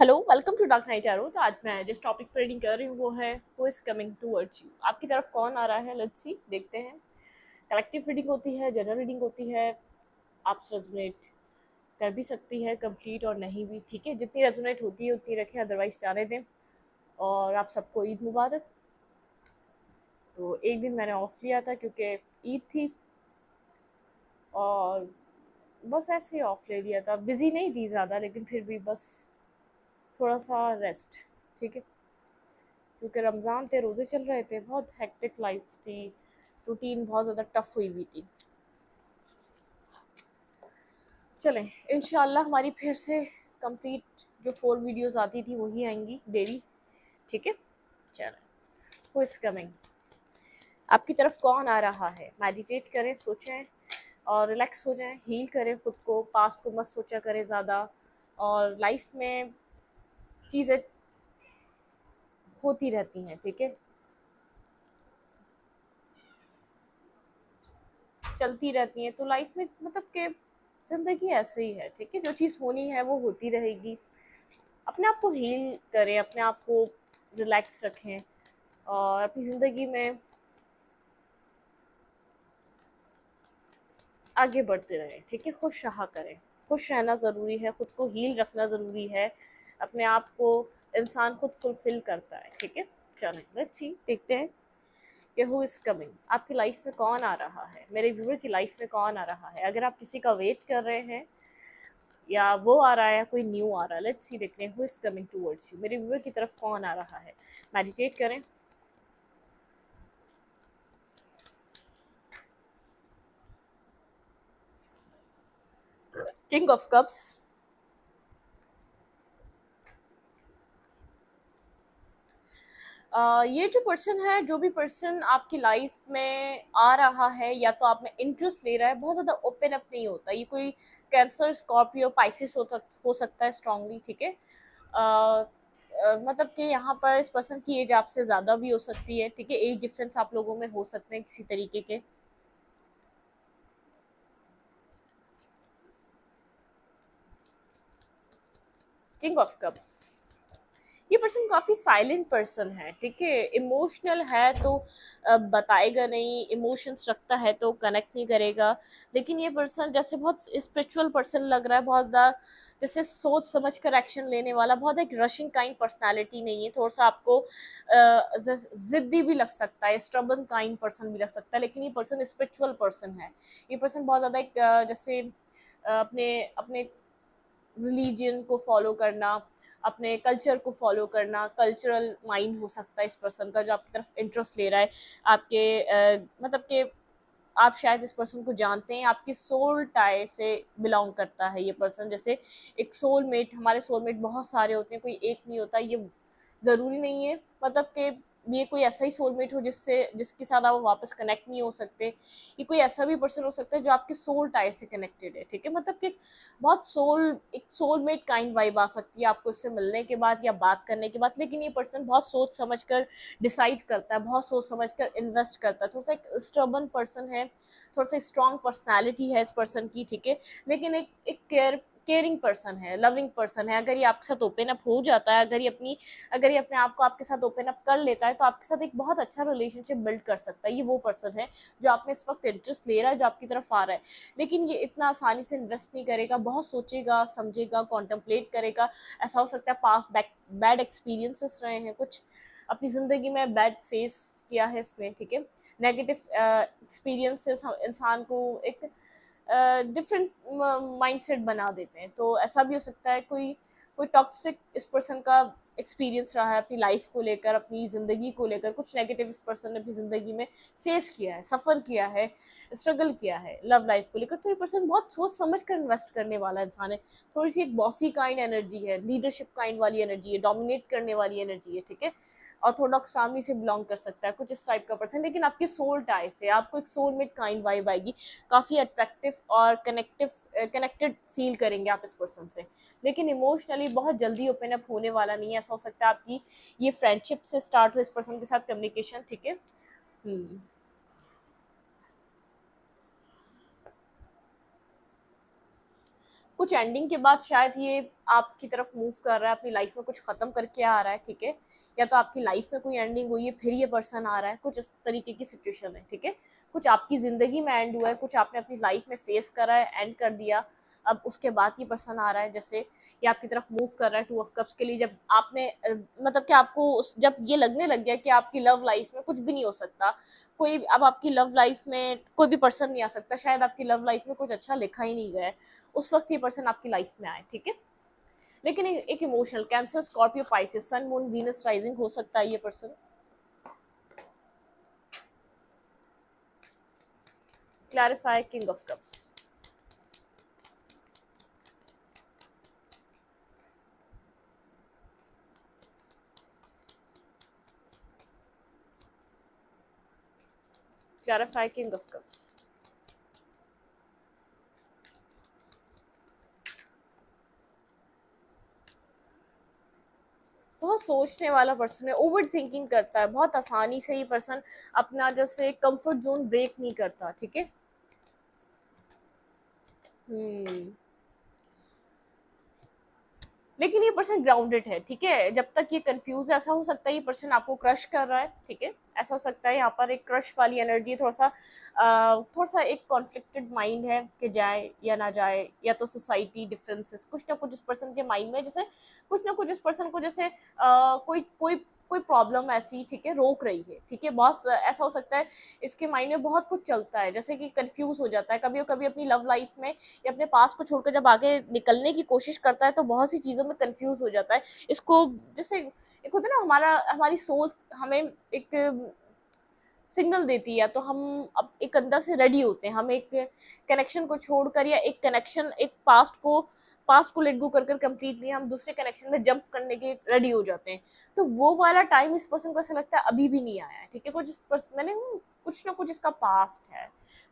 Hello, welcome to dark night arrow. तो आज मैं जिस टॉपिक पर रीडिंग कर रही हूँ वो है who is coming towards you. आपकी तरफ कौन आ रहा है? लेट्स सी, देखते हैं। कलेक्टिव रीडिंग होती है, जनरल रीडिंग होती है। आपसे रेजोनेट कर भी सकती है, कंप्लीट और नहीं भी, ठीक है। जितनी रेजोनेट होती है उतनी रखें, अदरवाइज जाने दें। और आप सबको ईद मुबारक। तो एक दिन मैंने ऑफ लिया था क्योंकि ईद थी, और बस ऐसे ही ऑफ ले लिया था। बिजी नहीं थी ज़्यादा, लेकिन फिर भी बस थोड़ा सा रेस्ट, ठीक है। क्योंकि रमज़ान थे, रोज़े चल रहे थे, बहुत हेक्टिक लाइफ थी, रूटीन बहुत ज़्यादा टफ हुई थी। चलें, इंशाल्लाह हमारी फिर से कंप्लीट जो 4 वीडियोस आती थी वही आएंगी डेली, ठीक है। चलें, हु इज़ कमिंग। आपकी तरफ कौन आ रहा है? मेडिटेट करें, सोचें और रिलैक्स हो जाएं, हील करें खुद को। पास्ट को मत सोचा करें ज़्यादा। और लाइफ में चीज़ें होती रहती हैं, ठीक है, चलती रहती हैं। तो लाइफ में मतलब कि ज़िंदगी ऐसे ही है, ठीक है। जो चीज़ होनी है वो होती रहेगी। अपने आप को हील करें, अपने आप को रिलैक्स रखें और अपनी ज़िंदगी में आगे बढ़ते रहें, ठीक है। खुश रहा करें। खुश रहना ज़रूरी है, ख़ुद को हील रखना ज़रूरी है। अपने आप को इंसान खुद फुलफिल करता है, ठीक है। चलें, लेट्स सी, देखते हैं कि हु इज़ कमिंग। आपकी लाइफ में कौन आ रहा है? मेरे व्यूअर की लाइफ में कौन आ रहा है? अगर आप किसी का वेट कर रहे हैं या वो आ रहा है या कोई न्यू आ रहा है, लेट्स सी, देखते हैं who is coming towards you. मेरे व्यूअर की तरफ कौन आ रहा है? मेडिटेट करें। King of cups. ये जो पर्सन है, जो भी पर्सन आपकी लाइफ में आ रहा है, या तो आप में इंटरेस्ट ले रहा है, बहुत ज़्यादा ओपन अप नहीं होता। ये कोई कैंसर, स्कॉर्पियो, पाइसिस हो सकता है स्ट्रांगली, ठीक है। मतलब कि यहाँ पर इस पर्सन की एज आपसे ज़्यादा भी हो सकती है, ठीक है। एज डिफरेंस आप लोगों में हो सकते हैं किसी तरीके के। King of cups. ये पर्सन काफ़ी साइलेंट पर्सन है, ठीक है। इमोशनल है तो बताएगा नहीं, इमोशंस रखता है तो कनेक्ट नहीं करेगा। लेकिन ये पर्सन जैसे बहुत स्पिरिचुअल पर्सन लग रहा है, बहुत ज़्यादा जैसे सोच समझ कर एक्शन लेने वाला, बहुत एक रशिंग काइंड पर्सनालिटी नहीं है। थोड़ा सा आपको ज़िद्दी भी लग सकता है, स्टबर्न काइंड पर्सन भी लग सकता है, लेकिन ये पर्सन स्पिरिचुअल पर्सन है। ये पर्सन बहुत ज़्यादा एक जैसे अपने अपने रिलीजन को फॉलो करना, अपने कल्चर को फॉलो करना, कल्चरल माइंड हो सकता है इस पर्सन का, जो आपकी तरफ इंटरेस्ट ले रहा है। आपके मतलब कि आप शायद इस पर्सन को जानते हैं, आपकी सोल टाई से बिलोंग करता है ये पर्सन। जैसे एक सोलमेट, हमारे सोलमेट बहुत सारे होते हैं, कोई एक नहीं होता। ये ज़रूरी नहीं है मतलब कि ये कोई ऐसा ही सोलमेट हो जिसके साथ आप वापस कनेक्ट नहीं हो सकते। ये कोई ऐसा भी पर्सन हो सकता है जो आपके सोल टाई से कनेक्टेड है, ठीक है। मतलब कि बहुत एक सोलमेट काइंड वाइब आ सकती है आपको इससे मिलने के बाद या बात करने के बाद। लेकिन ये पर्सन बहुत सोच समझ कर डिसाइड करता है, बहुत सोच समझ कर इन्वेस्ट करता है। थोड़ा सा एक स्टर्बन पर्सन है, थोड़ा सा स्ट्रॉन्ग पर्सनैलिटी है इस पर्सन की, ठीक है। लेकिन एक केयरिंग पर्सन है, लविंग पर्सन है। अगर ये आपके साथ ओपन अप हो जाता है, अगर ये अपने आप को आपके साथ ओपन अप कर लेता है, तो आपके साथ एक बहुत अच्छा रिलेशनशिप बिल्ड कर सकता है। ये वो पर्सन है जो आप में इस वक्त इंटरेस्ट ले रहा है, जो आपकी तरफ आ रहा है। लेकिन ये इतना आसानी से इन्वेस्ट नहीं करेगा, बहुत सोचेगा, समझेगा, कॉन्टम्पलेट करेगा। ऐसा हो सकता है पास्ट बैड एक्सपीरियंसेस रहे हैं, कुछ अपनी ज़िंदगी में बैड फेस किया है इसने, ठीक है। नेगेटिव एक्सपीरियंसेस इंसान को एक डिफरेंट माइंडसेट बना देते हैं। तो ऐसा भी हो सकता है कोई कोई टॉक्सिक इस पर्सन का एक्सपीरियंस रहा है अपनी लाइफ को लेकर, अपनी ज़िंदगी को लेकर। कुछ नेगेटिव इस पर्सन ने अपनी ज़िंदगी में फेस किया है, सफ़र किया है, स्ट्रगल किया है लव लाइफ को लेकर। तो ये पर्सन बहुत सोच समझ कर इन्वेस्ट करने वाला इंसान है। थोड़ी सी एक बॉसी काइंड एनर्जी है, लीडरशिप काइंड वाली एनर्जी है, डोमिनेट करने वाली एनर्जी है, ठीक है। ऑर्थोडॉक्स फैमिली से बिलोंग कर सकता है, कुछ इस टाइप का पर्सन। लेकिन आपकी सोल टाई से आपको एक सोलमेट काइंड वाइब आएगी, काफ़ी अट्रैक्टिव और कनेक्टेड फील करेंगे आप इस पर्सन से। लेकिन इमोशनली बहुत जल्दी ओपन अप होने वाला नहीं है। ऐसा हो सकता है आपकी ये फ्रेंडशिप से स्टार्ट हो इस पर्सन के साथ कम्युनिकेशन, ठीक है। कुछ एंडिंग के बाद शायद ये आपकी तरफ मूव कर रहा है, अपनी लाइफ में कुछ खत्म करके आ रहा है, ठीक है, या तो आपकी लाइफ में कोई एंडिंग हुई है फिर ये पर्सन आ रहा है, कुछ इस तरीके की सिचुएशन है, ठीक है। कुछ आपकी जिंदगी में एंड हुआ है, कुछ आपने अपनी लाइफ में फेस करा है, एंड कर दिया, अब उसके बाद ये पर्सन आ रहा है, जैसे ये आपकी तरफ मूव कर रहा है टू ऑफ कप्स के लिए। जब आपने मतलब कि आपको जब ये लगने लग गया कि आपकी लव लाइफ में कुछ भी नहीं हो सकता, कोई अब आपकी लव लाइफ में कोई भी पर्सन नहीं आ सकता, शायद आपकी लव लाइफ में कुछ अच्छा लिखा ही नहीं गया है, उस वक्त ये पर्सन आपकी लाइफ में आए, ठीक है। लेकिन एक इमोशनल कैंसर, स्कॉर्पियो, पाइसेस, सन, मून, वीनस राइजिंग हो सकता है ये person. Clarify king of cups. Clarify king of cups. बहुत सोचने वाला पर्सन है, ओवर थिंकिंग करता है, बहुत आसानी से ये पर्सन अपना जैसे कंफर्ट जोन ब्रेक नहीं करता, ठीक है। लेकिन ये पर्सन ग्राउंडेड है, ठीक है। जब तक ये कंफ्यूज है, ऐसा हो सकता है ये पर्सन आपको क्रश कर रहा है, ठीक है, ऐसा हो सकता है यहाँ पर एक क्रश वाली एनर्जी, थोड़ा सा एक कॉन्फ्लिक्टेड माइंड है कि जाए या ना जाए, या तो सोसाइटी डिफरेंसेस कुछ ना कुछ इस पर्सन के माइंड में, जैसे कुछ ना कुछ इस पर्सन को जैसे कोई कोई कोई प्रॉब्लम ऐसी, ठीक है, रोक रही है, ठीक है। बहुत ऐसा हो सकता है इसके माइंड में बहुत कुछ चलता है, जैसे कि कंफ्यूज हो जाता है कभी कभी अपनी लव लाइफ में, या अपने पास को छोड़कर जब आगे निकलने की कोशिश करता है तो बहुत सी चीज़ों में कंफ्यूज हो जाता है। इसको जैसे एक होता है ना, हमारी सोच हमें एक सिग्नल देती है, तो हम अब एक अंदर से रेडी होते हैं, हम एक कनेक्शन को छोड़कर, या एक कनेक्शन, एक पास्ट को लेट गो कर कंप्लीटली हम दूसरे कनेक्शन में जंप करने के रेडी हो जाते हैं। तो वो वाला टाइम इस पर्सन को ऐसा लगता है अभी भी नहीं आया है, ठीक है। कुछ ना कुछ इसका पास्ट है,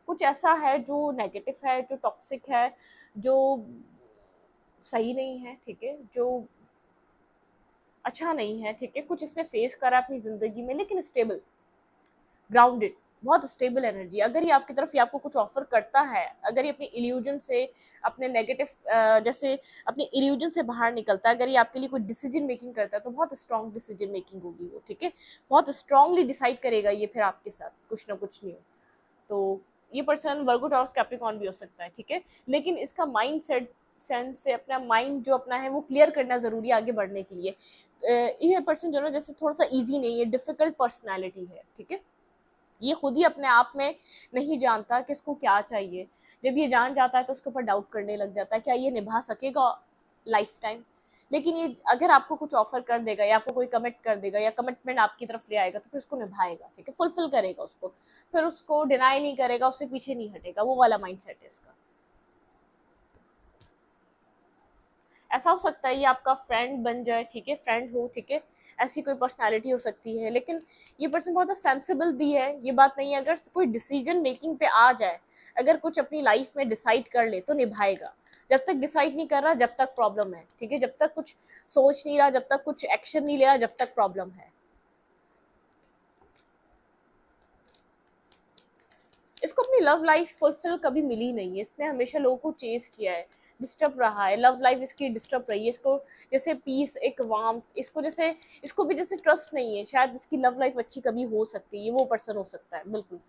कुछ ऐसा है जो नेगेटिव है, जो टॉक्सिक है, जो सही नहीं है, ठीक है, जो अच्छा नहीं है, ठीक है। कुछ इसने फेस करा अपनी जिंदगी में, लेकिन स्टेबल, ग्राउंडेड, बहुत स्टेबल एनर्जी। अगर ये आपकी तरफ, ये आपको कुछ ऑफर करता है, अगर ये अपनी इल्यूजन से, अपने नेगेटिव जैसे अपनी इल्यूजन से बाहर निकलता है, अगर ये आपके लिए कोई डिसीजन मेकिंग करता है तो बहुत स्ट्रॉन्ग डिसीजन मेकिंग होगी वो, ठीक है। बहुत स्ट्रांगली डिसाइड करेगा ये फिर आपके साथ कुछ ना कुछ नहीं हो। तो ये पर्सन वर्गो, टॉरस, कैप्रिकॉर्न भी हो सकता है, ठीक है। लेकिन इसका माइंड सेंस से अपना माइंड जो अपना है वो क्लियर करना जरूरी है आगे बढ़ने के लिए। ये पर्सन जो ना जैसे थोड़ा सा इजी नहीं है, डिफिकल्ट पर्सनैलिटी है, ठीक है। ये खुद ही अपने आप में नहीं जानता कि इसको क्या चाहिए। जब ये जान जाता है तो उसके ऊपर डाउट करने लग जाता है, क्या ये निभा सकेगा लाइफ टाइम। लेकिन ये अगर आपको कुछ ऑफर कर देगा, या आपको कोई कमिट कर देगा, या कमिटमेंट आपकी तरफ ले आएगा, तो फिर उसको निभाएगा, ठीक है, फुलफिल करेगा उसको, फिर उसको डिनाई नहीं करेगा, उससे पीछे नहीं हटेगा। वो वाला माइंडसेट है इसका। ऐसा हो सकता है ये आपका फ्रेंड बन जाए, ठीक है, फ्रेंड हो, ठीक है, ऐसी कोई पर्सनालिटी हो सकती है। लेकिन ये पर्सन बहुत सेंसिबल भी है, ये बात नहीं है। अगर कोई डिसीजन मेकिंग पे आ जाए, अगर कुछ अपनी लाइफ में डिसाइड कर ले तो निभाएगा। जब तक डिसाइड नहीं कर रहा, जब तक प्रॉब्लम है, ठीक है। जब तक कुछ सोच नहीं रहा, जब तक कुछ एक्शन नहीं ले रहा, जब तक प्रॉब्लम है। इसको अपनी लव लाइफ फुलफिल कभी मिली नहीं है, इसने हमेशा लोगों को चेज किया है, डिस्टर्ब रहा है, लव लाइफ इसकी डिस्टर्ब रही है। इसको जैसे पीस, एक वार्म, इसको भी जैसे ट्रस्ट नहीं है, शायद इसकी लव लाइफ अच्छी कभी हो सकती है। ये वो पर्सन हो सकता है, बिल्कुल।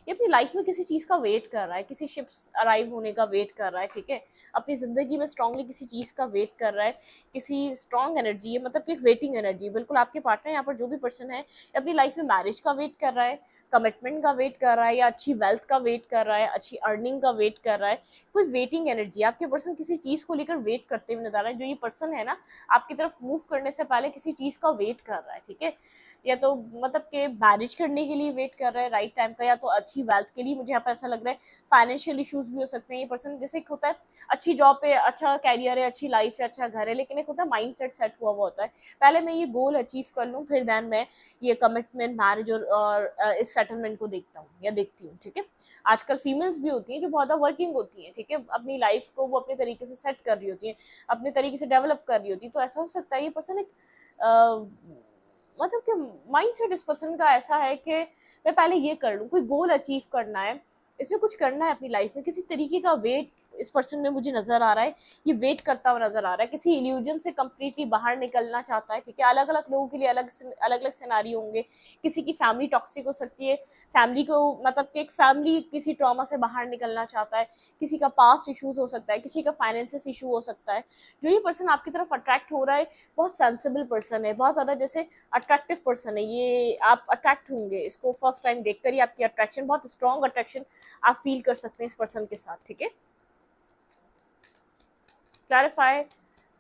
ये अपनी लाइफ में किसी चीज़ का वेट कर रहा है, किसी शिप्स अराइव होने का वेट कर रहा है, ठीक है। अपनी ज़िंदगी में स्ट्रांगली किसी चीज़ का वेट कर रहा है, किसी स्ट्रांग एनर्जी है, मतलब कि एक वेटिंग एनर्जी। बिल्कुल आपके पार्टनर यहाँ पर जो भी पर्सन है, अपनी लाइफ में मैरिज का वेट कर रहा है, कमिटमेंट का वेट कर रहा है, या अच्छी वेल्थ का वेट कर रहा है, अच्छी अर्निंग का वेट कर रहा है। कोई वेटिंग एनर्जी, आपके पर्सन किसी चीज़ को लेकर वेट करते हुए नजर आ रहा है। जो ये पर्सन है ना, आपकी तरफ मूव करने से पहले किसी चीज़ का वेट कर रहा है, ठीक है। या तो मतलब कि मैरिज करने के लिए वेट कर रहा है राइट टाइम का, या तो अच्छी वेल्थ के लिए। मुझे यहाँ पर ऐसा लग रहा है फाइनेंशियल इश्यूज भी हो सकते हैं। ये पर्सन जैसे एक होता है अच्छी जॉब पे, अच्छा कैरियर है, अच्छी लाइफ है, अच्छा घर है, लेकिन एक होता है माइंड सेट हुआ हुआ होता है, पहले मैं ये गोल अचीव कर लूँ, फिर देन मैं ये कमिटमेंट, मैरिज और इस सेटलमेंट को देखता हूँ या देखती हूँ, ठीक है। आजकल फीमेल्स भी होती हैं जो बहुत वर्किंग होती हैं, ठीक है, अपनी लाइफ को वो अपने तरीके से सेट कर रही होती हैं, अपने तरीके से डेवलप कर रही होती है। तो ऐसा हो सकता है ये पर्सन एक मतलब कि माइंड सेट इस पर्सन का ऐसा है कि मैं पहले ये कर लूँ, कोई गोल अचीव करना है, इसमें कुछ करना है अपनी लाइफ में, किसी तरीके का वेट इस पर्सन में मुझे नजर आ रहा है, ये वेट करता हुआ नजर आ रहा है, किसी इल्यूजन से कंप्लीटली बाहर निकलना चाहता है, ठीक है। अलग अलग लोगों के लिए अलग अलग अलग सिनारियो होंगे, किसी की फैमिली टॉक्सिक हो सकती है, फैमिली को मतलब कि एक फैमिली किसी ट्रॉमा से बाहर निकलना चाहता है, किसी का पास्ट इश्यूज हो सकता है, किसी का फाइनेंसिस इशू हो सकता है। जो ये पर्सन आपकी तरफ अट्रैक्ट हो रहा है बहुत सेंसिबल पर्सन है, बहुत ज्यादा जैसे अट्रैक्टिव पर्सन है ये, आप अट्रैक्ट होंगे इसको फर्स्ट टाइम देखकर ही, आपकी अट्रैक्शन बहुत स्ट्रॉन्ग अट्रैक्शन आप फील कर सकते हैं इस पर्सन के साथ, ठीक है। Clarify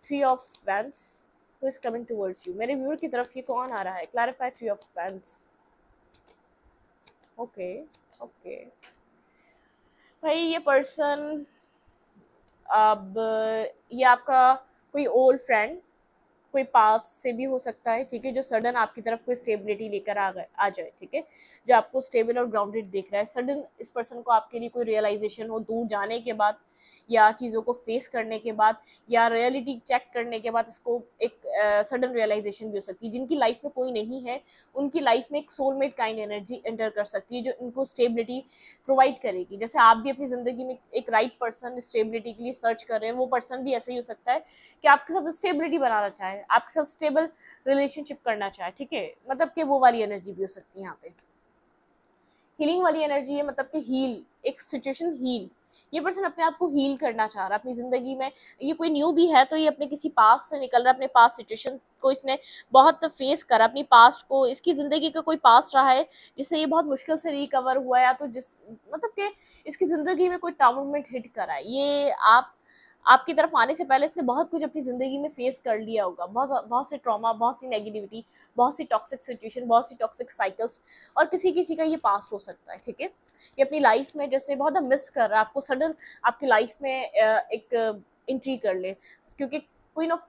three of wands, who is coming towards you, मेरे व्यूअर की तरफ ये कौन आ रहा है? Clarify three of wands. Okay okay भाई, ये पर्सन, अब ये आपका कोई ओल्ड फ्रेंड, कोई पास से भी हो सकता है, ठीक है, जो सडन आपकी तरफ कोई स्टेबिलिटी लेकर आ जाए, ठीक है, जो आपको स्टेबल और ग्राउंडेड देख रहा है। सडन इस पर्सन को आपके लिए कोई रियलाइजेशन हो दूर जाने के बाद, या चीज़ों को फेस करने के बाद, या रियलिटी चेक करने के बाद, इसको एक सडन रियलाइजेशन भी हो सकती है। जिनकी लाइफ में कोई नहीं है उनकी लाइफ में एक सोलमेट काइंड एनर्जी एंटर कर सकती है, जो इनको स्टेबिलिटी प्रोवाइड करेगी। जैसे आप भी अपनी ज़िंदगी में एक राइट पर्सन स्टेबिलिटी के लिए सर्च कर रहे हैं, वो पर्सन भी ऐसे ही हो सकता है कि आपके साथ स्टेबिलिटी बनाना चाहे, आपके साथ स्टेबल रिलेशनशिप करना चाहे, ठीक है, मतलब कि वो वाली एनर्जी भी हो सकती है यहाँ पे। हीलिंग वाली एनर्जी है, मतलब कि हील, एक सिचुएशन हील, ये पर्सन अपने आप को हील करना चाह रहा है अपनी जिंदगी में। ये कोई न्यू भी है तो ये अपने किसी पास्ट से निकल रहा है, अपने पास्ट सिचुएशन को इसने बहुत फेस करा, अपनी पास्ट को, इसकी जिंदगी का कोई पास्ट रहा है जिससे ये बहुत मुश्किल से रिकवर हुआ है, या तो जिस मतलब कि इसकी जिंदगी में कोई टाउनमेंट हिट करा है, ये आपकी तरफ आने से पहले इसने बहुत कुछ अपनी ज़िंदगी में फेस कर लिया होगा, बहुत बहुत से ट्रॉमा, बहुत सी नेगेटिविटी, बहुत सी टॉक्सिक सिचुएशन, बहुत सी टॉक्सिक साइकिल्स, और किसी किसी का ये पास्ट हो सकता है, ठीक है। ये अपनी लाइफ में जैसे बहुत मिस कर रहा है आपको, सडन आपकी लाइफ में एक एंट्री कर ले, क्योंकि king of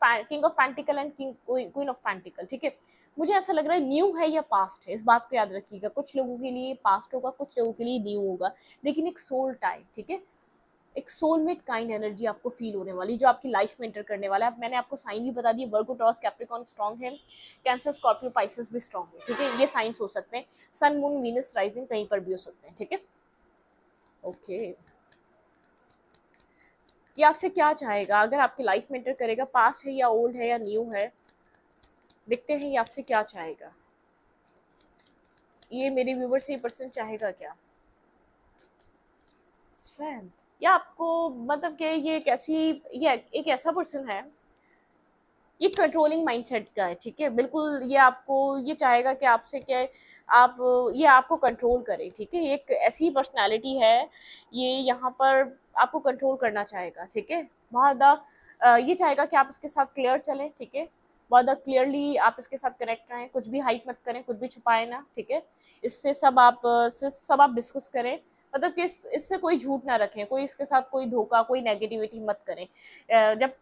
pentacle and queen of pentacle, ठीक है। मुझे ऐसा लग रहा है न्यू है या पास्ट है, इस बात को याद रखिएगा। कुछ लोगों के लिए पास्ट होगा, कुछ लोगों के लिए न्यू होगा, लेकिन एक सोल टाई, ठीक है, एक सोलमेट काइंड एनर्जी आपको फील होने वाली, जो आपकी लाइफ में एंटर करने वाला है। मैंने आपको साइन भी बता दिए, वर्गो, टॉरस, कैप्रिकॉर्न स्ट्रॉन्ग है, कैंसर, स्कॉर्पियो, पाइसेस भी स्ट्रॉन्ग है, ठीक है। ये साइंस हो सकते हैं, सन, मून, वीनस, राइजिंग कहीं पर भी हो सकते हैं, ठीक है। ओके, ये आपसे क्या चाहेगा अगर आपकी लाइफ में एंटर करेगा? पास्ट है या ओल्ड है या न्यू है, देखते हैं ये आपसे क्या चाहेगा। ये मेरे व्यूवर से ये पर्सन चाहेगा क्या? स्ट्रेंथ, या आपको मतलब कि ये एक ऐसी, ये एक ऐसा पर्सन है, ये कंट्रोलिंग माइंडसेट का है, ठीक है, बिल्कुल। ये आपको ये चाहेगा कि आपसे क्या, आप, ये आपको कंट्रोल करे, ठीक है। एक ऐसी पर्सनालिटी है, ये यहाँ पर आपको कंट्रोल करना चाहेगा, ठीक है। बहुत ज़्यादा ये चाहेगा कि आप इसके साथ क्लियर चलें, ठीक है, बहुत ज़्यादा क्लियरली आप इसके साथ कनेक्ट रहें, कुछ भी हाइड मत करें, कुछ भी छुपाए ना, ठीक है। इससे सब आप डिस्कस करें, मतलब कि इससे कोई झूठ ना रखें, कोई इसके साथ कोई धोखा, कोई नेगेटिविटी मत करें। जब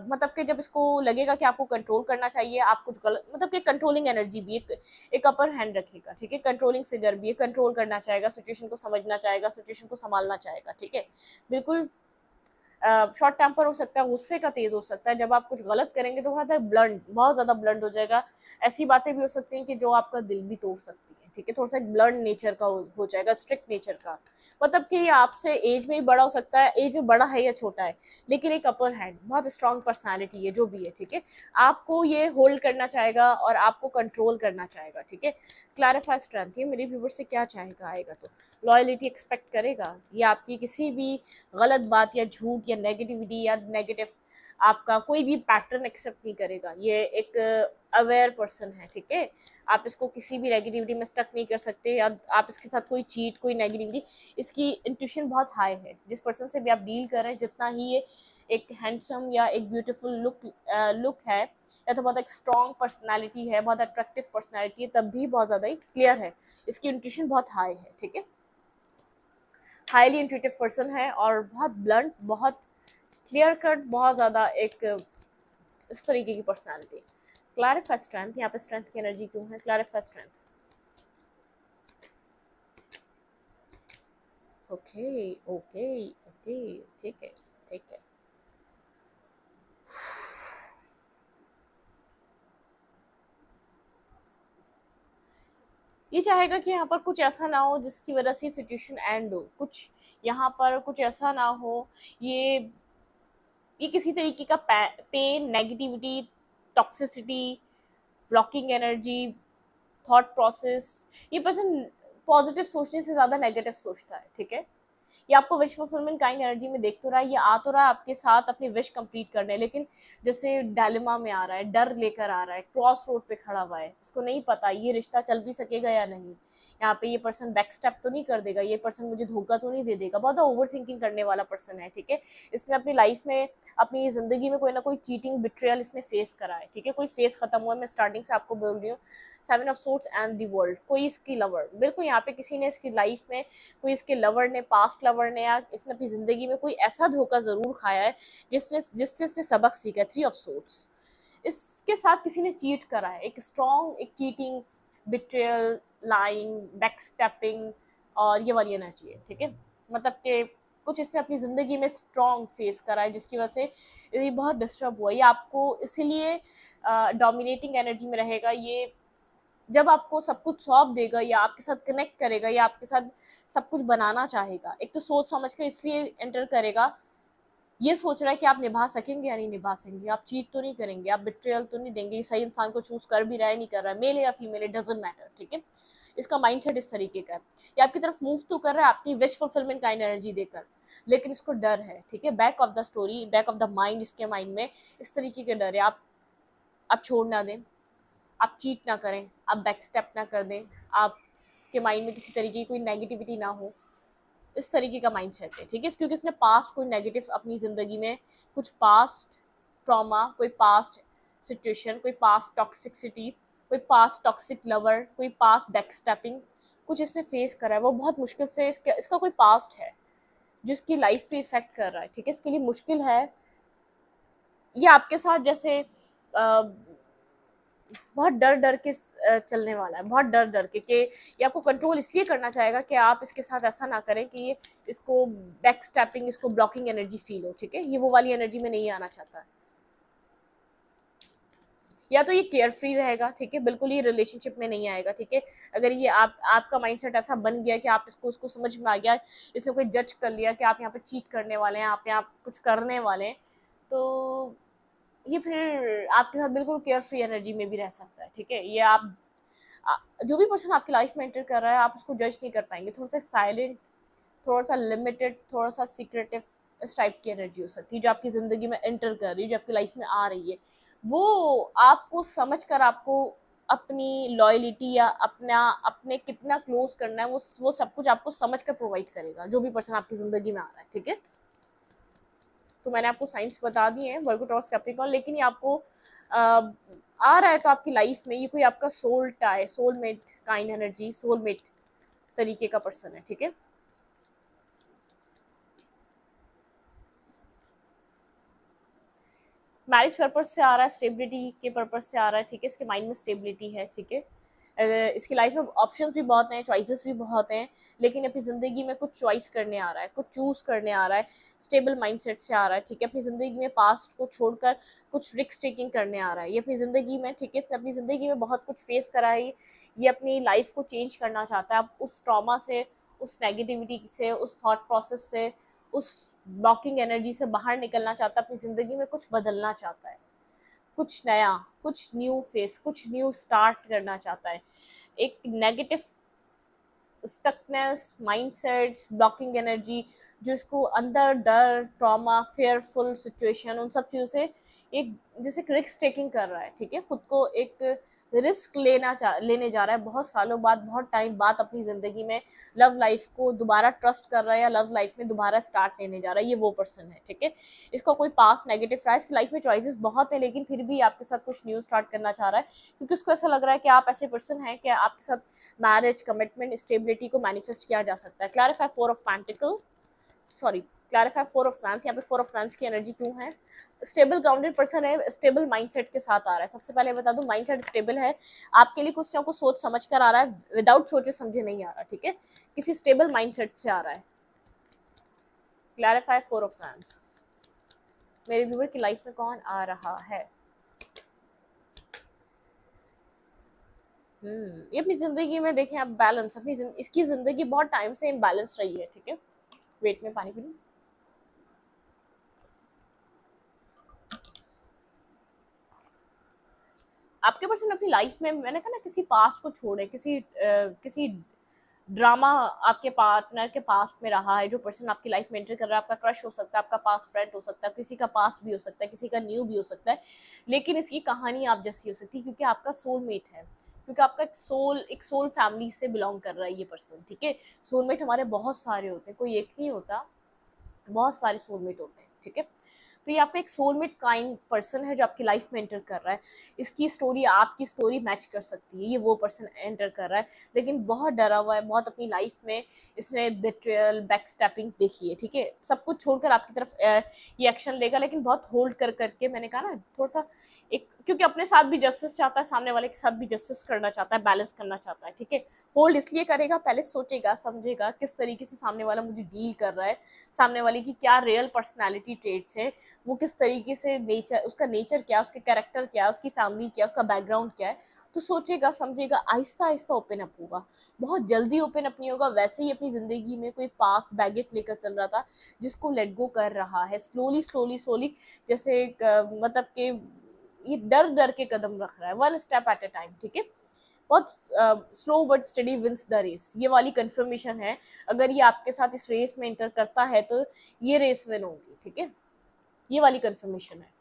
मतलब कि जब इसको लगेगा कि आपको कंट्रोल करना चाहिए, आप कुछ गलत, मतलब कि कंट्रोलिंग एनर्जी भी एक अपर हैंड रखेगा, ठीक है। कंट्रोलिंग फिगर भी है, कंट्रोल करना चाहेगा, सिचुएशन को समझना चाहेगा, सिचुएशन को संभालना चाहेगा, ठीक है। बिल्कुल शॉर्ट टेम्पर हो सकता है, गुस्से का तेज हो सकता है, जब आप कुछ गलत करेंगे तो बहुत ज़्यादा ब्लंट हो जाएगा। ऐसी बातें भी हो सकती हैं कि जो आपका दिल भी तोड़ सकती है, ठीक है। थोड़ा सा एक ब्लंट नेचर का हो जाएगा, स्ट्रिक्ट नेचर का, मतलब कि ये आपसे एज में भी बड़ा हो सकता है, एज में बड़ा है या छोटा है, लेकिन एक अपर हैंड, बहुत स्ट्रॉन्ग पर्सनैलिटी है जो भी है, ठीक है। आपको ये होल्ड करना चाहेगा और आपको कंट्रोल करना चाहेगा, ठीक है। क्लैरिफाई स्ट्रेंथ, ये मेरे व्यूवर से क्या चाहेगा? आएगा तो लॉयल्टी एक्सपेक्ट करेगा, ये आपकी किसी भी गलत बात या झूठ या नेगेटिविटी या नेगेटिव आपका कोई भी पैटर्न एक्सेप्ट नहीं करेगा। ये एक अवेयर पर्सन है, ठीक है। आप इसको किसी भी नेगेटिविटी में स्टक नहीं कर सकते, या आप इसके साथ कोई चीट, कोई नेगेटिविटी, इसकी इंट्यूशन बहुत हाई है। जिस पर्सन से भी आप डील कर रहे हैं, जितना ही ये एक हैंडसम या एक ब्यूटीफुल लुक है, या तो बहुत एक स्ट्रॉन्ग पर्सनैलिटी है, बहुत अट्रैक्टिव पर्सनैलिटी है, तब भी बहुत ज़्यादा ही क्लियर है, इसकी इंट्यूशन बहुत हाई है, ठीक है। हाईली इंट्यूटिव पर्सन है और बहुत ब्लंट, बहुत क्लियर कट, बहुत ज़्यादा एक इस तरीके की पर्सनालिटी। क्लैरिफाई स्ट्रेंथ, यहाँ पे स्ट्रेंथ की एनर्जी क्यों है? Clarify strength. Okay okay okay, ठीक है ठीक है। ये चाहेगा कि यहाँ पर कुछ ऐसा ना हो जिसकी वजह से सिचुएशन एंड हो, कुछ यहाँ पर कुछ ऐसा ना हो, ये ये किसी तरीके का pain, negativity, toxicity, blocking energy, thought process, ये पर्सन पॉजिटिव सोचने से ज़्यादा नेगेटिव सोचता है, ठीक है। ये आपको विश फुलफिलमेंट काइंड एनर्जी में देख तो रहा है, ये आ तो रहा है आपके साथ अपनी विश कंप्लीट करने, लेकिन जैसे डायलेमा में आ रहा है, डर लेकर आ रहा है, क्रॉस रोड पे खड़ा हुआ है, इसको नहीं पता ये रिश्ता चल भी सकेगा या नहीं, यहाँ पे ये पर्सन बैक स्टेप तो नहीं कर देगा, ये पर्सन मुझे धोखा तो नहीं दे देगा, बहुत ओवर थिंकिंग करने वाला पर्सन है, ठीक है। इसने अपनी लाइफ में, अपनी जिंदगी में कोई ना कोई चीटिंग, बिट्रियल इसने फेस करा है, ठीक है। कोई फेस खत्म हुआ है, मैं स्टार्टिंग से आपको बोल रही हूँ। 7 of swords and the world, कोई इसकी लवर, बिल्कुल यहाँ पे किसी ने इसकी लाइफ में, कोई इसके लवर ने, पास्ट लवर ने, या इसने अपनी जिंदगी में कोई ऐसा धोखा जरूर खाया है जिससे इसने सबक सीखा है। 3 ऑफ सोर्ड्स, इसके साथ किसी ने चीट करा है, एक स्ट्रॉन्ग, एक चीटिंग, बिट्रियल, लाइंग, बैकस्टेपिंग, और ये वाली एनर्जी है, ठीक है। मतलब कि कुछ इसने अपनी ज़िंदगी में स्ट्रॉन्ग फेस करा है जिसकी वजह से ये बहुत डिस्टर्ब हुआ। ये आपको इसीलिए डोमिनेटिंग एनर्जी में रहेगा। ये जब आपको सब कुछ सौंप देगा या आपके साथ कनेक्ट करेगा या आपके साथ सब कुछ बनाना चाहेगा, एक तो सोच समझ कर इसलिए एंटर करेगा, ये सोच रहा है कि आप निभा सकेंगे या नहीं निभा सकेंगे, आप चीट तो नहीं करेंगे, आप बिट्रियल तो नहीं देंगे, सही इंसान को चूज कर भी रहा है नहीं कर रहा है, मेल है या फीमेल, इट डजंट मैटर, ठीक है। इसका माइंडसेट इस तरीके का है। ये आपकी तरफ मूव तो कर रहा है अपनी विश फुलफिलमेंट का एनर्जी देकर, लेकिन इसको डर है, ठीक है। Back of the story, back of the mind, इसके माइंड में इस तरीके के डर है। आप छोड़ ना दें, आप चीट ना करें, आप बैक स्टेप ना कर दें, आपके माइंड में किसी तरीके की कोई नेगेटिविटी ना हो, इस तरीके का माइंड सेट है, ठीक है। क्योंकि इसने पास्ट कोई नेगेटिव अपनी ज़िंदगी में, कुछ पास्ट ट्रॉमा, कोई पास्ट सिचुएशन, कोई पास्ट टॉक्सिसिटी, कोई पास्ट टॉक्सिक लवर, कोई पास्ट बैकस्टेपिंग, कुछ इसने फेस करा है। वो बहुत मुश्किल से इसका कोई पास्ट है जिसकी लाइफ पे इफेक्ट कर रहा है, ठीक है। इसके लिए मुश्किल है। ये आपके साथ जैसे बहुत डर डर के चलने वाला है, बहुत डर डर के, कि ये आपको कंट्रोल इसलिए करना चाहेगा कि आप इसके साथ ऐसा ना करें कि ये इसको बैक स्टैपिंग, इसको ब्लॉकिंग एनर्जी फील हो, ठीक है। ये वो वाली एनर्जी में नहीं आना चाहता है। या तो ये केयर फ्री रहेगा, ठीक है, बिल्कुल ये रिलेशनशिप में नहीं आएगा, ठीक है। अगर ये आपका माइंडसेट ऐसा बन गया कि आप उसको समझ में आ गया, इसने कोई जज कर लिया कि आप यहाँ पे चीट करने वाले हैं, आप यहाँ कुछ करने वाले हैं, तो ये फिर आपके साथ बिल्कुल केयर फ्री एनर्जी में भी रह सकता है, ठीक है। ये जो भी पर्सन आपकी लाइफ में एंटर कर रहा है, आप उसको जज नहीं कर पाएंगे। थोड़ा सा साइलेंट, थोड़ा सा लिमिटेड, थोड़ा सा सीक्रेटिव, इस टाइप की एनर्जी हो सकती है जो आपकी ज़िंदगी में एंटर कर रही है, जो आपकी लाइफ में आ रही है। वो आपको समझ कर, आपको अपनी लॉयलिटी या अपने कितना क्लोज करना है, वो सब कुछ आपको समझ कर प्रोवाइड करेगा, जो भी पर्सन आपकी ज़िंदगी में आ रहा है, ठीक है। तो मैंने आपको साइंस बता दिए हैं, वर्गो, टॉरस, कैप्रिकॉर्न, लेकिन ये आपको आ रहा है तो आपकी लाइफ में ये कोई आपका soul tie, soulmate kind energy, soulmate तरीके का पर्सन है, ठीक है। मैरिज पर्पज से आ रहा है, स्टेबिलिटी के पर्पज से आ रहा है, ठीक है। इसके माइंड में स्टेबिलिटी है, ठीक है। इसकी लाइफ में ऑप्शंस भी बहुत हैं, चॉइसेस भी बहुत हैं, लेकिन अपनी ज़िंदगी में कुछ चॉइस करने आ रहा है, कुछ चूज़ करने आ रहा है, स्टेबल माइंडसेट से आ रहा है, ठीक है। अपनी ज़िंदगी में पास्ट को छोड़कर कुछ रिस्क टेकिंग करने आ रहा है ये अपनी ज़िंदगी में, ठीक है। इसने अपनी ज़िंदगी में बहुत कुछ फेस करा है, ये अपनी लाइफ को चेंज करना चाहता है। अब उस ट्रॉमा से, उस नेगेटिविटी से, उस थॉट प्रोसेस से, उस ब्लॉकिंग एनर्जी से बाहर निकलना चाहता है, अपनी ज़िंदगी में कुछ बदलना चाहता है, कुछ नया, कुछ न्यू फेस, कुछ न्यू स्टार्ट करना चाहता है। एक negative stuckness, mindsets, blocking energy जो इसको अंदर डर, ट्रॉमा, फेयरफुल सिचुएशन, उन सब चीज़ों से एक जैसे रिस्क टेकिंग कर रहा है, ठीक है। खुद को एक रिस्क लेने जा रहा है, बहुत सालों बाद, बहुत टाइम बाद अपनी ज़िंदगी में लव लाइफ को दोबारा ट्रस्ट कर रहा है या लव लाइफ में दोबारा स्टार्ट लेने जा रहा है, ये वो पर्सन है, ठीक है। इसका कोई पास्ट नेगेटिव रहा है, इसकी लाइफ में चॉइसेस बहुत है, लेकिन फिर भी आपके साथ कुछ न्यू स्टार्ट करना चाह रहा है, क्योंकि उसको ऐसा लग रहा है कि आप ऐसे पर्सन हैं कि आपके साथ मैरिज, कमिटमेंट, स्टेबिलिटी को मैनिफेस्ट किया जा सकता है। Clarify 4 of pentacle, sorry, clarify 4 of fans. यहाँ पे 4 ऑफ फैंस की एनर्जी क्यों है? स्टेबल ग्राउंडेड पर्सन है, स्टेबल माइंडसेट के साथ आ रहा है। सबसे पहले बता दूं, माइंडसेट स्टेबल है, आपके लिए कुछ ना कुछ सोच समझ कर आ रहा है, विदाउट सोचे समझे नहीं आ रहा, ठीक है। किसी स्टेबल माइंडसेट से आ रहा है। Clarify 4 of fans. मेरे व्यूअर की लाइफ में कौन आ रहा है? ये अपनी ज़िंदगी में देखें आप बैलेंस, इसकी ज़िंदगी बहुत टाइम से इम्बैलेंस रही है, ठीक है? वेट में पानी पी लूँ? आपके पर्सन अपनी लाइफ में, मैंने कहा ना, किसी पास्ट को छोड़े, किसी ड्रामा आपके पार्टनर के पास्ट में रहा है, जो पर्सन आपकी लाइफ में एंटर कर रहा है, आपका क्रश हो सकता है, आपका पास्ट फ्रेंड हो सकता है, किसी का पास्ट भी हो सकता है, किसी का न्यू भी हो सकता है, लेकिन इसकी कहानी आप जैसी हो सकती है, क्योंकि आपका सोलमेट है, क्योंकि आपका एक सोल फैमिली से बिलोंग कर रहा है ये पर्सन, ठीक है? सोलमेट हमारे बहुत सारे होते हैं, कोई एक नहीं होता, बहुत सारे सोलमेट होते हैं, ठीक है? तो ये आपका एक सोलमेट काइंड पर्सन है जो आपकी लाइफ में एंटर कर रहा है। इसकी स्टोरी आपकी स्टोरी मैच कर सकती है, ये वो पर्सन एंटर कर रहा है, लेकिन बहुत डरा हुआ है, बहुत अपनी लाइफ में इसने बिट्रियल, बैक स्टेपिंग देखी है, ठीक है? सब कुछ छोड़कर आपकी तरफ ये एक्शन लेगा, लेकिन बहुत होल्ड कर करके, मैंने कहा ना, थोड़ा सा एक, क्योंकि अपने साथ भी जस्टिस चाहता है, सामने वाले के साथ भी जस्टिस करना चाहता है, बैलेंस करना चाहता है, ठीक है? होल्ड इसलिए करेगा, पहले सोचेगा, समझेगा किस तरीके से सामने वाला मुझे डील कर रहा है, सामने वाले की क्या रियल पर्सनैलिटी ट्रेट्स है, वो किस तरीके से नेचर, उसका नेचर क्या है, उसके कैरेक्टर क्या है, उसकी फैमिली क्या है, उसका बैकग्राउंड क्या है, तो सोचेगा, समझेगा, आहिस्ता आहिस्ता ओपन अप होगा, बहुत जल्दी ओपन अप नहीं होगा। वैसे ही अपनी ज़िंदगी में कोई पास्ट बैगेज लेकर चल रहा था, जिसको लेट गो कर रहा है स्लोली स्लोली स्लोली, जैसे मतलब कि ये डर डर के कदम रख रहा है, one step at a time, ठीक है? बहुत slow but steady wins the race, ये वाली कंफर्मेशन है। अगर ये आपके साथ इस रेस में एंटर करता है तो ये रेस विन होगी, ठीक है? ये वाली कंफर्मेशन है।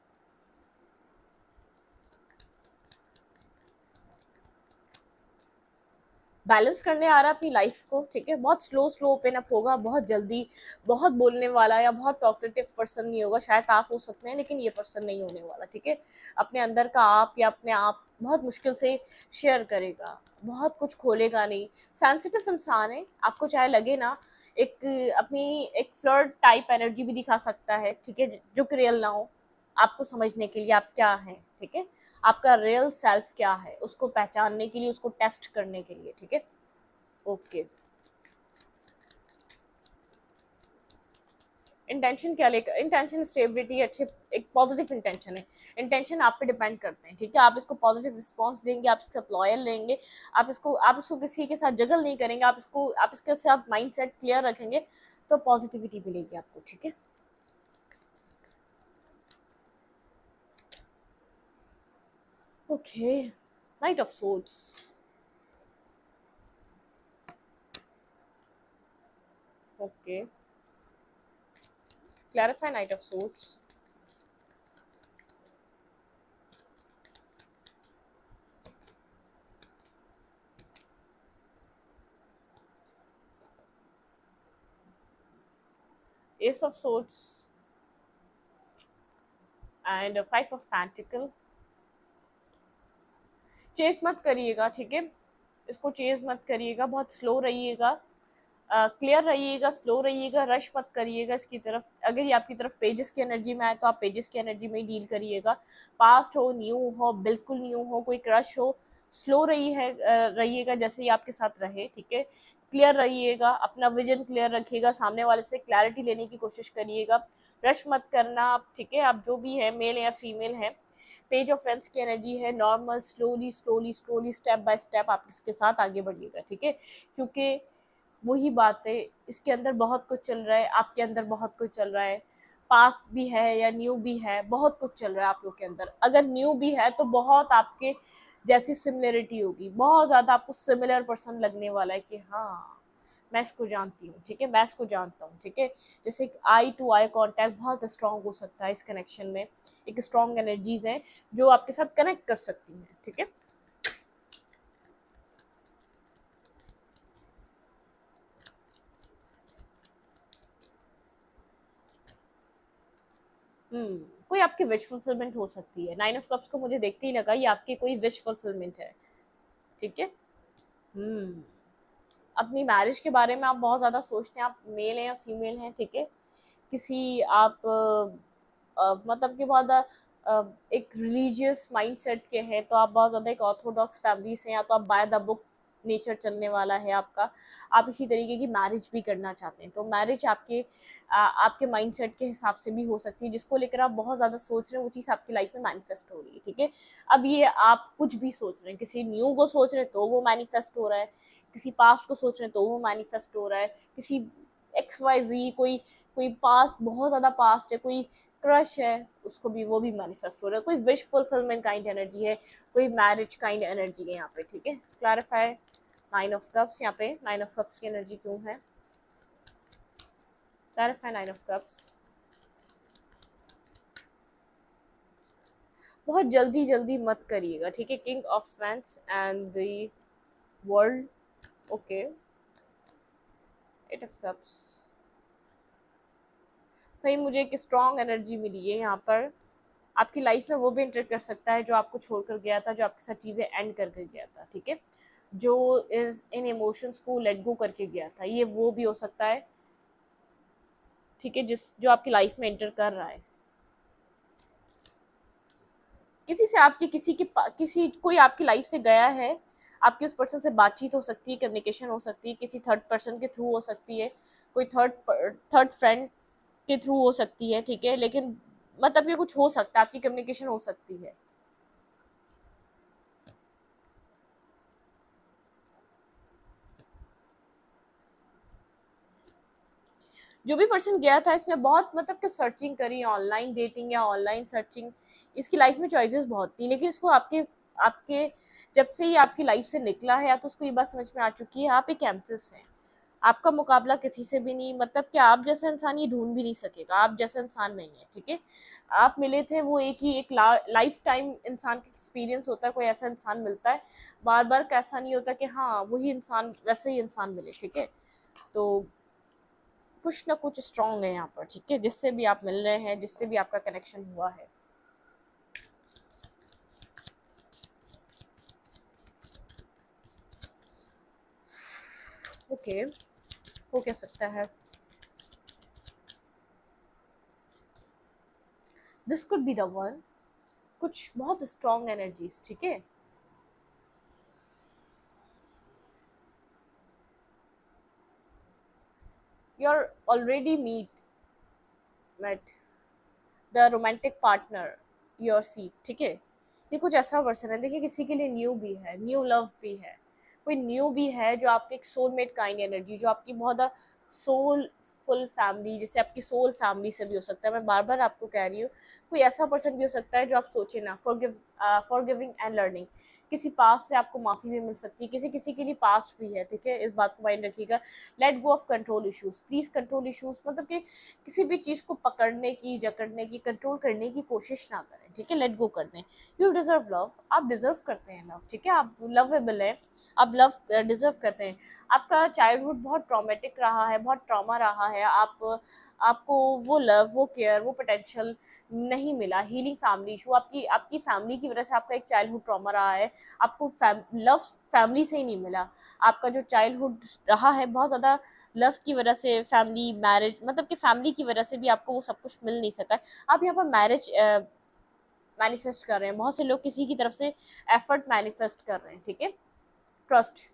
बैलेंस करने आ रहा है अपनी लाइफ को, ठीक है? बहुत स्लो स्लो ओपन अप होगा, बहुत जल्दी, बहुत बोलने वाला या बहुत टॉकटेटिव पर्सन नहीं होगा, शायद आप हो सकते हैं, लेकिन ये पर्सन नहीं होने वाला, ठीक है? अपने अंदर का आप या अपने आप बहुत मुश्किल से शेयर करेगा, बहुत कुछ खोलेगा नहीं, सेंसिटिव इंसान है, आपको चाहे लगे ना, एक अपनी एक फ्लर्ट टाइप एनर्जी भी दिखा सकता है, ठीक है? जो कि रियल ना हो, आपको समझने के लिए आप क्या हैं, ठीक है? आपका रियल सेल्फ क्या है, उसको पहचानने के लिए, उसको टेस्ट करने के लिए, ठीक है? ओके। इंटेंशन क्या लेकर, इंटेंशन स्टेबिलिटी, अच्छे, एक पॉजिटिव इंटेंशन है, इंटेंशन आप पे डिपेंड करते हैं, ठीक है? आप इसको पॉजिटिव रिस्पॉन्स देंगे, आप इससे लॉयल रहेंगे, आप इसको किसी के साथ जगल नहीं करेंगे, आप इसके साथ माइंड सेट क्लियर रखेंगे, तो पॉजिटिविटी मिलेगी आपको, ठीक है? Okay, night of swords. Okay, clarify knight of swords. Ace of swords and five of pentacle. Chase मत करिएगा, ठीक है? इसको चेस मत करिएगा, बहुत स्लो रहिएगा, क्लियर रहिएगा, स्लो रहिएगा, रश मत करिएगा इसकी तरफ। अगर ये आपकी तरफ पेजेस की एनर्जी में आए तो आप पेजेस की एनर्जी में ही डील करिएगा। पास्ट हो, न्यू हो, बिल्कुल न्यू हो, कोई क्रश हो, स्लो रहिएगा जैसे ही आपके साथ रहे, ठीक है? क्लियर रहिएगा, अपना विजन क्लियर रखिएगा, सामने वाले से क्लैरिटी लेने की कोशिश करिएगा, रश मत करना आप, ठीक है? आप जो भी है, मेल या फीमेल है, पेज ऑफ फेंस की एनर्जी है, normal, slowly slowly slowly, step by step आप इसके साथ आगे बढ़िएगा, ठीक है? क्योंकि वही बात है, इसके अंदर बहुत कुछ चल रहा है, आपके अंदर बहुत कुछ चल रहा है, पास्ट भी है या न्यू भी है, बहुत कुछ चल रहा है आप लोग के अंदर। अगर न्यू भी है तो बहुत आपके जैसी सिमिलरिटी होगी, बहुत ज़्यादा आपको सिमिलर पर्सन लगने वाला है कि हाँ, मैं इसको जानती हूँ, ठीक है? मैं इसको जानता हूँ, ठीक है? जैसे आई टू आई कॉन्टैक्ट बहुत स्ट्रॉन्ग हो सकता है इस कनेक्शन में, एक स्ट्रॉन्ग एनर्जीज हैं जो आपके साथ कनेक्ट कर सकती हैं, ठीक है? कोई आपकी विश फुलफिलमेंट हो सकती है। नाइन ऑफ कप्स को मुझे देखते ही लगा ये आपकी कोई विश फुलफिलमेंट है, ठीक है? हम्म अपनी मैरिज के बारे में आप बहुत ज़्यादा सोचते हैं, आप मेल हैं या फीमेल हैं, ठीक है? किसी आप मतलब कि बहुत एक रिलीजियस माइंडसेट के हैं, तो आप बहुत ज़्यादा एक ऑर्थोडॉक्स फैमिली से, या तो आप बाय द बुक नेचर चलने वाला है आपका, आप इसी तरीके की मैरिज भी करना चाहते हैं, तो मैरिज आपके माइंडसेट के हिसाब से भी हो सकती है, जिसको लेकर आप बहुत ज़्यादा सोच रहे हैं वो चीज़ आपकी लाइफ में मैनिफेस्ट हो रही है, ठीक है। अब ये आप कुछ भी सोच रहे हैं, किसी न्यू को सोच रहे हैं तो वो मैनिफेस्ट हो रहा है, किसी पास्ट को सोच रहे हैं तो वो मैनिफेस्ट हो रहा है, किसी XYZ कोई कोई पास्ट, बहुत ज़्यादा पास्ट है, कोई क्रश है, उसको भी वो भी मैनिफेस्ट हो रहा है, कोई विश फुलफिलमेंट काइंड एनर्जी है, कोई मैरिज काइंड एनर्जी है यहाँ पे, ठीक है। क्लैरिफाई 9 ऑफ कप्स, यहाँ पे 9 ऑफ कप्स की एनर्जी क्यों है, क्लैरिफाई 9 ऑफ कप्स। बहुत जल्दी जल्दी मत करिएगा, ठीक है। King of wands and the world, okay. 8 of cups, भाई मुझे एक स्ट्रॉन्ग एनर्जी मिली है यहाँ पर। आपकी लाइफ में वो भी एंटर कर सकता है जो आपको छोड़कर गया था, जो आपके साथ चीज़ें एंड करके गया था, ठीक है, जो इन इमोशंस को लेट गो करके गया था, ये वो भी हो सकता है, ठीक है, जो आपकी लाइफ में एंटर कर रहा है। किसी से आपकी किसी कोई आपकी लाइफ से गया है, आपकी उस पर्सन से बातचीत हो सकती है, कम्युनिकेशन हो सकती है, किसी थर्ड पर्सन के थ्रू हो सकती है, कोई थर्ड फ्रेंड के थ्रू हो सकती है, ठीक है, लेकिन मतलब ये कुछ हो सकता है, आपकी कम्युनिकेशन हो सकती है। जो भी पर्सन गया था इसने बहुत मतलब कि सर्चिंग करी, ऑनलाइन डेटिंग या ऑनलाइन सर्चिंग, इसकी लाइफ में चॉइसेस बहुत थी, लेकिन इसको आपके आपके जब से ये आपकी लाइफ से निकला है, या तो उसको ये बात समझ में आ चुकी है आप एक एम्प्रेस हैं, आपका मुकाबला किसी से भी नहीं, मतलब कि आप जैसा इंसान ये ढूंढ भी नहीं सकेगा, आप जैसा इंसान नहीं है, ठीक है। आप मिले थे वो एक लाइफ टाइम इंसान का एक्सपीरियंस होता है, कोई ऐसा इंसान मिलता है बार बार, कैसा नहीं होता कि हाँ वही इंसान वैसे ही इंसान मिले, ठीक है। तो कुछ ना कुछ स्ट्रॉन्ग है यहाँ पर, ठीक है, जिससे भी आप मिल रहे हैं, जिससे भी आपका कनेक्शन हुआ है। ओके, हो क्या सकता है, this could be the one, कुछ बहुत स्ट्रॉन्ग एनर्जीज, ठीक है। You are already met the romantic partner your seat, ठीक है। ये कुछ ऐसा पर्सन है, देखिए किसी के लिए न्यू भी है, न्यू लव भी है, कोई न्यू भी है जो आपके एक सोलमेट काइंड एनर्जी, जो आपकी बहुत सोल फुल फैमिली, जैसे आपकी सोल फैमिली से भी हो सकता है, मैं बार बार आपको कह रही हूँ, कोई ऐसा पर्सन भी हो सकता है जो आप सोचे ना, फॉरगिविंग एंड लर्निंग, किसी पास्ट से आपको माफ़ी भी मिल सकती है, किसी किसी के लिए पास्ट भी है, ठीक है, इस बात को माइंड रखिएगा। Let go of control issues, please control issues, मतलब कि किसी भी चीज़ को पकड़ने की, जकड़ने की, कंट्रोल करने की कोशिश ना करें, ठीक है, लेट गो कर दें। यू डिज़र्व लव, आप डिज़र्व करते हैं लव, ठीक है, आप लवेबल हैं, आप लव डिज़र्व करते हैं। आपका चाइल्डहुड बहुत ट्रॉमेटिक रहा है, बहुत ट्रॉमा रहा है, आपको वो लव, वो केयर, वो पोटेंशियल नहीं मिला, हीलिंग फैमिली इशू, आपकी आपकी फैमिली की वजह से आपका एक चाइल्डहुड ट्रॉमा रहा है, आपको लव फैमिली से ही नहीं मिला, आपका जो चाइल्डहुड रहा है बहुत ज़्यादा लव की वजह से, फैमिली मैरिज, मतलब कि फैमिली की वजह से भी आपको वो सब कुछ मिल नहीं सका है। आप यहाँ पर मैरिज मैनिफेस्ट कर रहे हैं, बहुत से लोग किसी की तरफ से एफर्ट मैनिफेस्ट कर रहे हैं, ठीक है। ट्रस्ट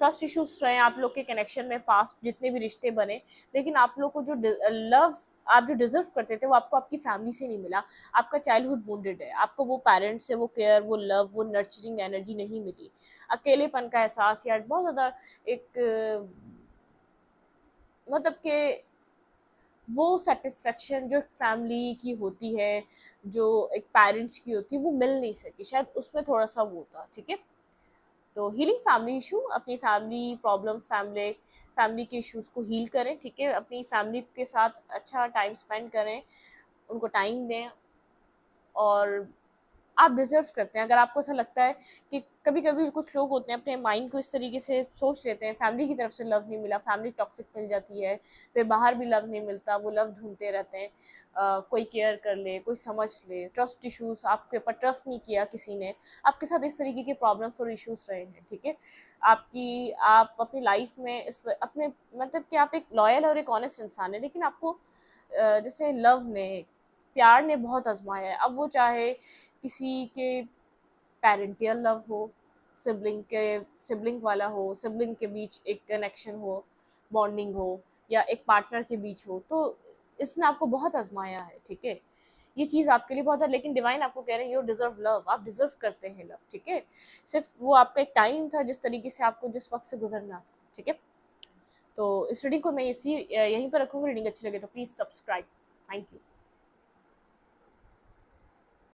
ट्रस्ट इश्यूज रहे आप लोग के कनेक्शन में, पास्ट जितने भी रिश्ते बने, लेकिन आप लोग को जो लव आप जो डिजर्व करते थे वो आपको आपकी फैमिली से नहीं मिला, आपका चाइल्डहुड वुंडेड है, आपको वो पेरेंट्स से वो केयर, वो लव, वो नर्चरिंग एनर्जी नहीं मिली, अकेलेपन का एहसास, या बहुत ज़्यादा एक मतलब कि वो सेटिस्फेक्शन जो फैमिली की होती है, जो एक पेरेंट्स की होती है, वो मिल नहीं सकी, शायद उसमें थोड़ा सा वो था, ठीक है। तो हीलिंग फैमिली इशू, अपनी फैमिली प्रॉब्लम, फैमिली के इश्यूज को हील करें, ठीक है, अपनी फैमिली के साथ अच्छा टाइम स्पेंड करें, उनको टाइम दें, और आप डिजर्व करते हैं। अगर आपको ऐसा लगता है कि कभी कभी कुछ लोग होते हैं अपने माइंड को इस तरीके से सोच लेते हैं, फैमिली की तरफ से लव नहीं मिला, फैमिली टॉक्सिक मिल जाती है, फिर बाहर भी लव नहीं मिलता, वो लव ढूंढते रहते हैं, कोई केयर कर ले, कोई समझ ले, ट्रस्ट इश्यूज, आपके ऊपर ट्रस्ट नहीं किया किसी ने, आपके साथ इस तरीके के प्रॉब्लम्स और इश्यूज रहे हैं, ठीक है। आप अपनी लाइफ में अपने मतलब कि आप एक लॉयल और एक ऑनेस्ट इंसान है, लेकिन आपको जैसे लव ने, प्यार ने बहुत आजमाया है, अब वो चाहे किसी के पेरेंटियल लव हो, सिबलिंग वाला हो, सिबलिंग के बीच एक कनेक्शन हो, बॉन्डिंग हो, या एक पार्टनर के बीच हो, तो इसने आपको बहुत आजमाया है, ठीक है। ये चीज़ आपके लिए बहुत है, लेकिन डिवाइन आपको कह रहे हैं यू डिजर्व लव, आप डिजर्व करते हैं लव, ठीक है। सिर्फ वो आपका एक टाइम था जिस तरीके से आपको जिस वक्त से गुजरना था, ठीक है। तो इस रीडिंग को मैं यहीं पर रखूँगी। रीडिंग अच्छी लगे तो प्लीज़ सब्सक्राइब। Thank you.